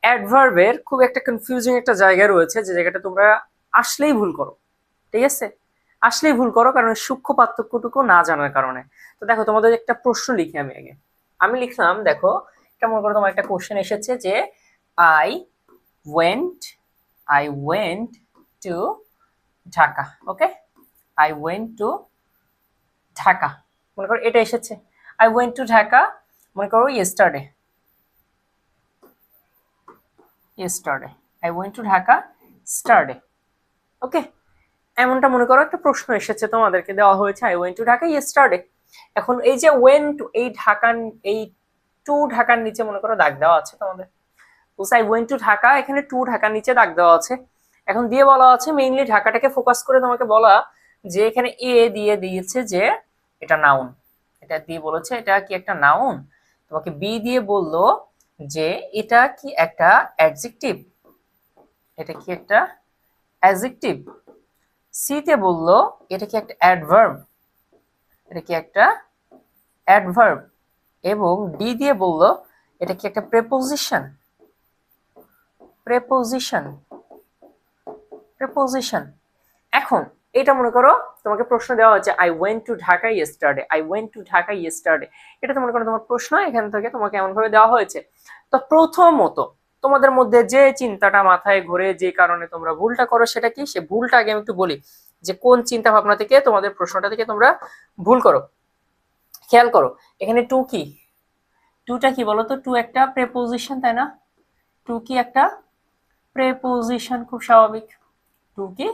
অ্যাডভার্বের খুব একটা কনফিউজিং একটা জায়গা রয়েছে, যে জায়গাটা তোমরা আসলেই ভুল করো। ঠিক আছে, আসলেই ভুল করো, কারণ সূক্ষ্ম পার্থক্যটুকু না জানার কারণে। তো দেখো, তোমাদের একটা প্রশ্ন লিখি আমি আগে। আমি লিখলাম, দেখো, এটা মনে করো তোমার একটা কোশ্চেন এসেছে যে I went I went to Dhaka. Okay, I went to Dhaka, মনে করো এটা এসেছে। আই ওয়েন্ট টু ঢাকা, মনে করো yesterday. Yesterday, I went to Dhaka yesterday. Okay, এমনটা মনে করো একটা প্রশ্ন এসেছে, তোমাদেরকে দেওয়া হয়েছে I went to Dhaka yesterday. এখন এই যে ওয়েন্ট, এই ঢাকার, এই টু ঢাকার নিচে মনে করো দাগ দেওয়া আছে তোমাদের। আই ওয়েন্ট টু ঢাকা, এখানে টু ঢাকার নিচে দাগ দেওয়া আছে। এখন দিয়ে বলা আছে, মেইনলি ঢাকাটাকে ফোকাস করে তোমাকে বলা যে এখানে এ দিয়ে দিয়েছে যে এটা নাউন, এটা দিয়ে বলেছে এটা কি একটা নাউন। তোমাকে বি দিয়ে বললো যে এটা কি একটা অ্যাডজেক্টিভ, এটা কি একটা অ্যাডজেক্টিভ। সি তে বললো এটা কি একটা অ্যাডভার্ব, এটা কি একটা অ্যাডভার্ব। এবং ডি দিয়ে বললো এটা কি একটা প্রেপোজিশন, প্রেপোজিশন, প্রেপোজিশন। এখন এটা মনে করো তোমাকে প্রশ্ন দেওয়া হচ্ছে I went to Dhaka yesterday, I went to Dhaka yesterday. এটা তো মনে করো তোমার প্রশ্ন, এখান থেকে তোমাকে এমন ভাবে দেওয়া হয়েছে। তো প্রথমত তোমাদের মধ্যে যে চিন্তাটা মাথায় ঘুরে, যে কারণে তোমরা ভুলটা করো, সেটা কি, সে ভুলটা আগে আমি একটু বলি, যে কোন চিন্তা ভাবনা থেকে তোমাদের প্রশ্নটা থেকে তোমরা ভুল করো। খেয়াল করো, এখানে টু কি, টুটা কি বলো তো, টু একটা প্রেপোজিশন, তাই না? টু কি একটা প্রেপোজিশন, খুব স্বাভাবিক। টু কি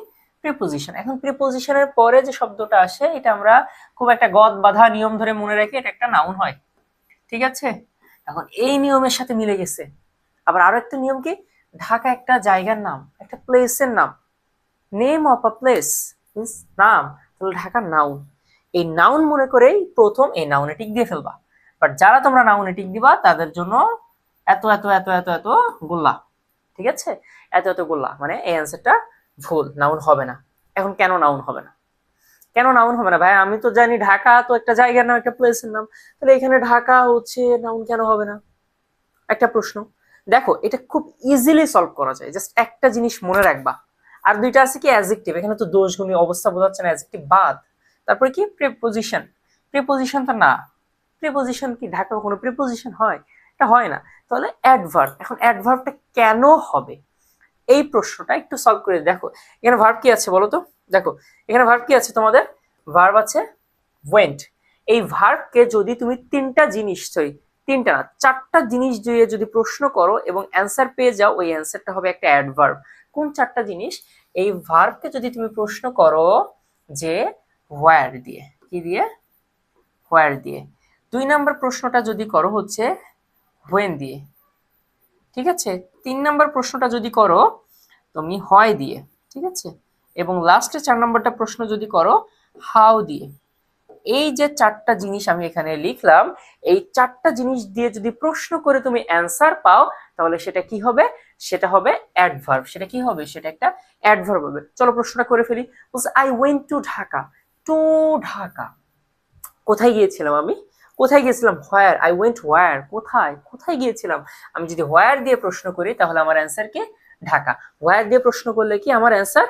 প্রিপোজিশন। এখন প্রিপোজিশনের পরে যে শব্দটা আসে, এটা আমরা খুব একটা গদ বাঁধা নিয়ম ধরে মনে রাখি, এটা একটা নাউন হয়। ঠিক আছে, এখন এই নিয়মের সাথে মিলে গেছে। আবার আরো একটা নিয়ম কি, ঢাকা একটা জায়গার নাম, একটা প্লেসের নাম, name of a place means নাম, তাহলে ঢাকা নাউন। এই নাউন মনে করেই প্রথম এই নাউনে টিক দিয়ে ফেলবা। বাট যারা তোমরা নাউনে টিক দিবা তাদের জন্য এত এত এত এত এত গোল্লা। ঠিক আছে, এত এত গোল্লা, মানে এই অ্যান্সারটা ভুল, নাউন হবে না। এখন কেন নাউন হবে না, কেন নাউন হবে না ভাই? আমি তো জানি ঢাকা তো একটা জায়গার নাম, একটা প্লেসের নাম, তাহলে এখানে ঢাকা হচ্ছে নাউন, কেন হবে না? একটা প্রশ্ন। দেখো, এটা খুব ইজিলি সলভ করা যায়, জাস্ট একটা জিনিস মনে রাখবা। আর দুইটা আছে কি, অ্যাডজেক্টিভ, এখানে তো দোষ গুণী অবস্থা বোঝাচ্ছে না, অ্যাডজেক্টিভ বাদ। তারপরে কি, প্রিপোজিশন। প্রিপোজিশন তো না, প্রিপোজিশন কি ঢাকা কোনো প্রিপোজিশন হয়? এটা হয় না। তাহলে অ্যাডভার্ব, এখন অ্যাডভার্বটা কেন হবে, এই প্রশ্নটা একটু সলভ করে দেখো। এখানে ভার্ব কি আছে বলো তো? দেখো, এখানে ভার্ব কি আছে তোমাদের? ভার্ব আছে ওয়েন্ট। এই ভার্বকে যদি তুমি তিনটা জিনিস, সরি তিনটা না, চারটা জিনিস দিয়ে যদি প্রশ্ন করো এবং অ্যান্সার পেয়ে যাও, ওই অ্যান্সারটা হবে একটা অ্যাডভার্ব। কোন চারটা জিনিস? এই ভার্বকে যদি তুমি প্রশ্ন করো যে হোয়ার দিয়ে, কি দিয়ে? হোয়ার দিয়ে। দুই নাম্বার প্রশ্নটা যদি করো হচ্ছে হোয়েন দিয়ে। ঠিক আছে, তিন নাম্বার প্রশ্নটা যদি করো তুমি হয় দিয়ে। ঠিক আছে, এবং লাস্টে চার নাম্বারটা প্রশ্ন যদি করো হাউ দিয়ে। এই যে চারটা জিনিস আমি এখানে লিখলাম, এই চারটা জিনিস দিয়ে যদি প্রশ্ন করে তুমি অ্যান্সার পাও, তাহলে সেটা কি হবে? সেটা হবে অ্যাডভার্ব। সেটা কি হবে? সেটা একটা অ্যাডভার্ব হবে। চলো প্রশ্নটা করে ফেলি। I went to Dhaka. To Dhaka, কোথায় গিয়েছিলাম আমি? কোথায় গিয়েছিলাম? হোয়ার, আই ওয়েন্ট হোয়ার, কোথায়, কোথায় গিয়েছিলাম? আমি যদি হোয়ার দিয়ে প্রশ্ন করি তাহলে আমার অ্যান্সার কি? ঢাকা। হোয়ার দিয়ে প্রশ্ন করলে কি আমার অ্যান্সার?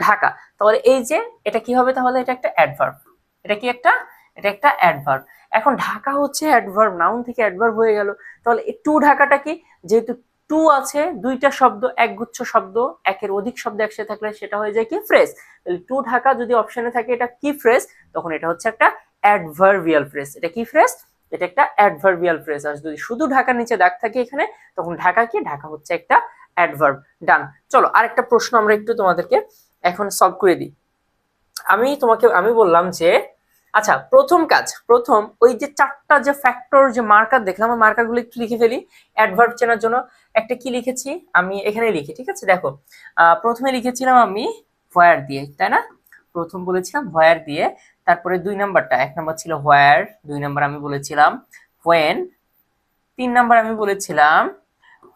ঢাকা। তাহলে এই যে এটা কি হবে? তাহলে এটা একটা অ্যাডভার্ব। এটা কি একটা? এটা একটা অ্যাডভার্ব। এখন ঢাকা হচ্ছে অ্যাডভার্ব, নাউন থেকে অ্যাডভার্ব হয়ে গেল। তাহলে এই টু ঢাকাটা কি? যেহেতু টু আছে, দুইটা শব্দ, একগুচ্ছ শব্দ, একের অধিক শব্দ একসাথে থাকলে সেটা হয়ে যায় কি? ফ্রেজ। তাহলে টু ঢাকা যদি অপশনে থাকে, এটা কি ফ্রেজ? তখন এটা হচ্ছে একটা অ্যাডভার্বিয়াল ফ্রেজ। এটা কি ফ্রেজ? এটা একটা অ্যাডভার্বিয়াল ফ্রেজ। আর যদি শুধু ঢাকার নিচে দাগ থাকে এখানে, তখন ঢাকা কি? ঢাকা হচ্ছে একটা অ্যাডভার্ব। ডান। চলো আরেকটা প্রশ্ন আমরা একটু তোমাদেরকে এখন সলভ করে দিই। আমি বললাম যে আচ্ছা, প্রথম কাজ, প্রথম ওই যে চারটা যে ফ্যাক্টর যে মার্কার দেখলাম, ওই মার্কার গুলো একটু লিখে ফেলি অ্যাডভার্ব চেনার জন্য। একটা কি লিখেছি আমি এখানে লিখি, ঠিক আছে? দেখো, প্রথমে লিখেছিলাম আমি হোয়ার দিয়ে, তাই না? প্রথম বলেছিলাম হোয়ার দিয়ে। তারপরে দুই নাম্বারটা, এক নাম্বার ছিল হোয়ার, দুই নাম্বার আমি বলেছিলাম হোয়েন, তিন নাম্বার আমি বলেছিলাম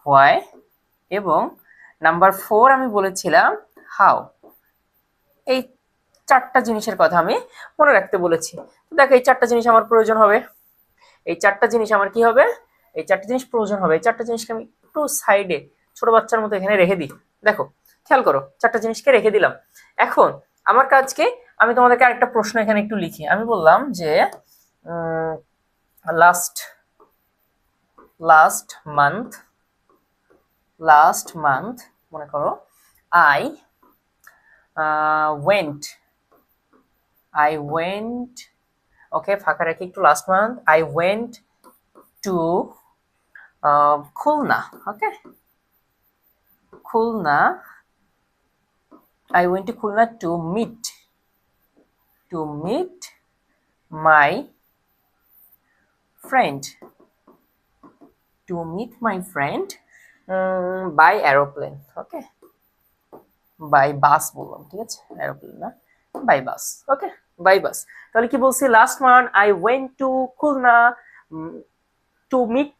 হোয়াই, এবং নাম্বার 4 আমি বলেছিলাম হাউ। এই চারটা জিনিসের কথা আমি মনে রাখতে বলেছি। দেখো, এই চারটা জিনিস আমার প্রয়োজন হবে। এই চারটা জিনিস আমার কি হবে? এই চারটা জিনিস প্রয়োজন হবে। এই চারটা জিনিসকে আমি একটু সাইডে ছোট বাচ্চার মতো এখানে রেখে দিই। দেখো খেয়াল করো, চারটা জিনিসকে রেখে দিলাম। এখন আমার কাজকে আমি তোমাদেরকে আরেকটা প্রশ্ন এখানে একটু লিখি। আমি বললাম যে লাস্ট মান্থ মনে করো আই ওয়েন্ট ওকে, ফাঁকা রেখে একটু, last month I went to Khulna. Okay, Khulna, I went to Khulna to meet my friend by aeroplane. Okay, by bus বললাম, ঠিক আছে, aeroplane না, by bus. Okay, by bus। তাহলে কি বলছি, last month I went to Khulna to meet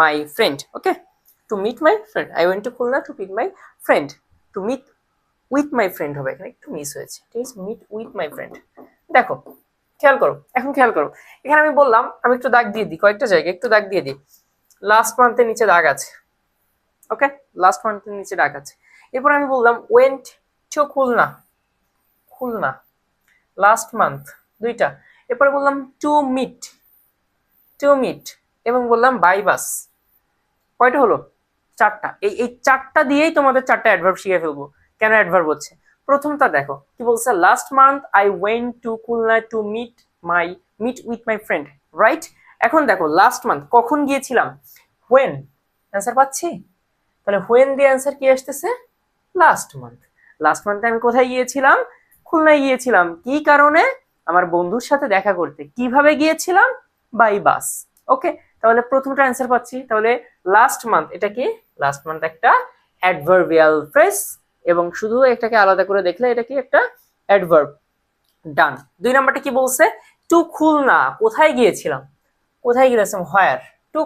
my friend. Okay, to meet my friend, I went to Khulna to meet my friend, to meet with my friend হবে, এখানে একটু miss হয়েছে, ঠিক আছে, meet with my friend। দেখো খেয়াল করো, এখন খেয়াল করো, এখানে আমি বললাম, আমি একটু দাগ দিয়ে দিই, কয়েকটা জায়গায় একটু দাগ দিয়ে দিই। লাস্ট মান্থের নিচে দাগ আছে। ওকে, লাস্ট মান্থের নিচে দাগ আছে। এরপর আমি বললাম went to Khulna last month, দুইটা। এরপরে বললাম টু মিট এবং বললাম বাই বাস, কয়টা হলো, চারটা। এই চারটা দিয়েই তোমাদের চারটা অ্যাডভার্ব শিখে ফেলবো। কেন অ্যাডভার্ব হচ্ছে, প্রথমটা দেখো কি বলছে, last month I went to Khulna to meet with my friend, right. এখন দেখো লাস্ট মান্থ কখন গিয়েছিলাম, হোয়েন, অ্যান্সার পাচ্ছি। তাহলে হোয়েন দিয়ে অ্যান্সার কি আসতেছে, লাস্ট মান্থে আমি কোথায় গিয়েছিলাম, খুলনায় গিয়েছিলাম। কি কারণে, আমার বন্ধুর সাথে দেখা করতে। কিভাবে গিয়েছিলাম, বাই বাস। ওকে, তাহলে প্রথমটা অ্যান্সার পাচ্ছি। তাহলে লাস্ট মান্থ, এটা কি, লাস্ট মান্থ একটা অ্যাডভার্বিয়াল ফ্রেজ, এবং শুধু এটাকে আলাদা করে দেখলে এটা কি একটা অ্যাডভার্ব। ডান। দুই নাম্বারটা কি বলছে, টু খুলনা, কোথায় গিয়েছিলাম, হোয়ার, টু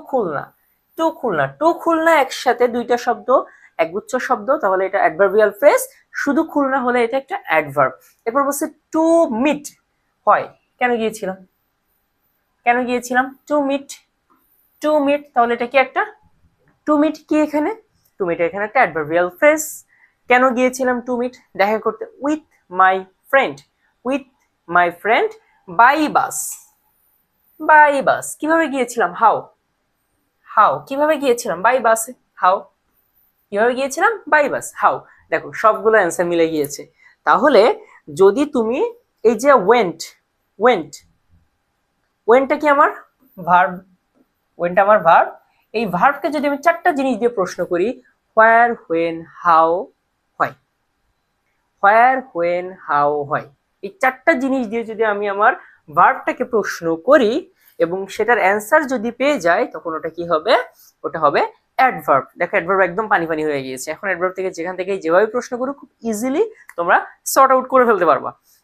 খুলনা একসাথে দুইটা শব্দ, একগুচ্ছ শব্দ, তাহলে এটা অ্যাডভার্বিয়াল ফ্রেজ। শুধু খুলনা হলে এটা একটা অ্যাডভার্ব। এরপর বলছে টু মিট, হয়, কেন গিয়েছিলাম, টু মিট, তাহলে এটা কি একটা, টু মিট কি এখানে, এখানে একটা অ্যাডভার্বিয়াল ফ্রেজ। কেন গিয়েছিলাম টু মিট, দেখা করতে, with my friend by bus. কিভাবে গিয়েছিলাম, হাউ কিভাবে গিয়েছিলাম, বাই বাসে, কিভাবে গিয়েছিলাম, বাই বাস, হাউ। দেখো সবগুলো অ্যান্সার মিলে গিয়েছে। তাহলে যদি তুমি এই যে ওয়েন্টটা কি আমার ভার্ব, এই ভার্বকে যদি আমি চারটা জিনিস দিয়ে প্রশ্ন করি, হোয়ার, হোয়েন, হাউ, হয়, এই চারটা জিনিস দিয়ে যদি আমি আমার ভার্বটাকে প্রশ্ন করি এবং সেটার অ্যান্সার যদি পেয়ে যাই, তখন ওটা কি হবে, ওটা হবে অ্যাডভার্ব। দেখো অ্যাডভার্ব একদম পানি হয়ে গিয়েছে। এখন অ্যাডভার্ব থেকে যেখান থেকে যেভাবে প্রশ্ন করো খুব ইজিলি তোমরা সর্ট আউট করে ফেলতে পারবা।